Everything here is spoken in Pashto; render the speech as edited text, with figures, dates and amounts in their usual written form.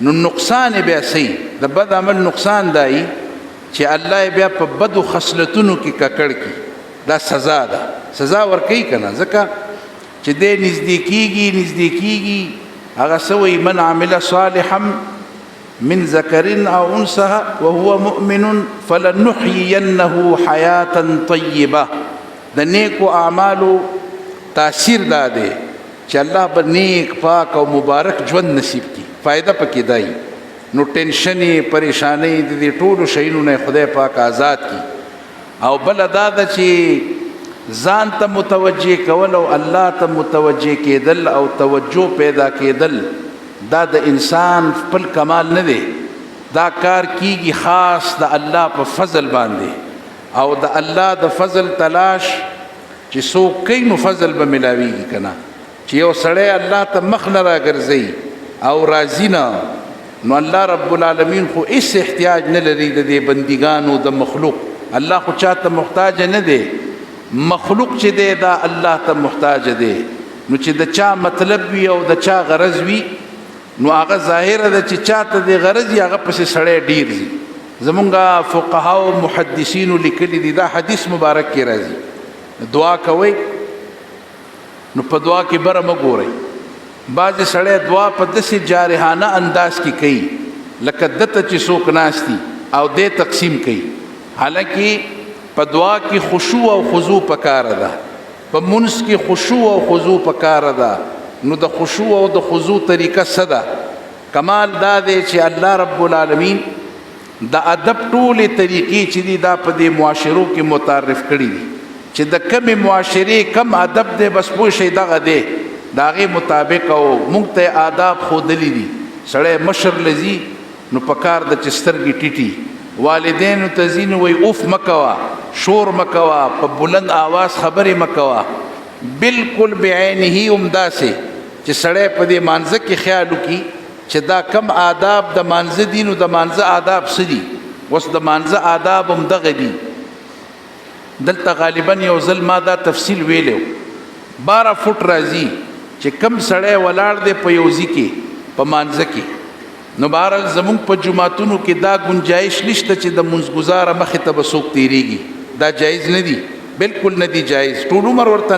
نو نقصان بیا صحیح د بد عمل نقصان دای چې الله بیا په بدو خصلتونو کې ککړ کی دا سزا ده سزا ورکوي کنه ځکه چې دې نزدیکیږي هغه سوی من عمل صالحا من ذکر او انثى وهو مؤمن فلنحيينه حياة طيبه د نیکو اعمالو تاثیر دا دی چې الله به نیک پاک او مبارک ژوند نصیب کی فائدہ پکې دی نو ټینشنې پریشانۍ د دې ټولو شیونو نه خدای پاک آزاد کی او بل دا ده چې ځان ته متوجه کول او الله ته متوجه کېدل او توجه پیدا کېدل دا د انسان خپل کمال نه دی دا کار کیږي خاص د الله په فضل باندې او د الله د فضل تلاش چې څوک کوي نو فضل به ملاویږي کنه چې یو سړی الله ته مخ نه راګرځي او راضي نه نو الله رب العالمین خو هیڅ احتیاج نه لري د دې بندګانو د مخلوق الله خو چاته محتاج نه دی مخلوق چې دی دا الله ته محتاج دی نو چې د چا مطلب وي او د چا غرض وي نو هغه ظاهره ده چې چاته د غرض یې هغه پسې سړی ډیر ځي زمونږ فقها او محدثینو لیکلي دي دا حدیث مبارک کې راځي دعا کوئ نو په دعا کې بره مه ګورئ بعضې سړی دعا په داسې جارحانه انداز کې کوي لکه دته چې څوک ناست دي او دې تقسیم کوي حالانکه په دعا کې خشوع او خضوع پکاره ده په منځ کې خشوع او خضوع پکاره ده نو د خشوع او د خضوع طریقه څه ده کمال دا دی چې الله رب العالمین د ادب ټولې طریقې چې دي دا په دې معاشرو کې متعارف کړي دي چې د کمې معاشرې کم ادب دی بس پوه شئ دغه دی د هغې مطابق او موږ ته آداب ښودلي دي سړی مشر لځي نو په کار ده چې سترګې ټیټي والدینو ته ځي نو وایي اوف مه کوه شور مه کوه په بلند آواز خبرې مه کوه بالکل بعینه هم داسې چې سړی په دې مانځه کې خیال وکړي چې دا کم آداب د مانځه دي نو د مانځه آداب څه دي اوس د مانځه آداب هم دغه دي دلته غالبا یو ځل ما دا تفصیل ویلی 12 فوټ راځي چې کم سړی ولاړ دی په یو ځای کې په مانځه کې نو بهرحال زمونږ په جوماتونو کې دا گنجایش نشته چې د منځګزاره مخې ته به څوک تیریږي دا جایز نه دي بالکل نه دي جایز ټول عمر ورته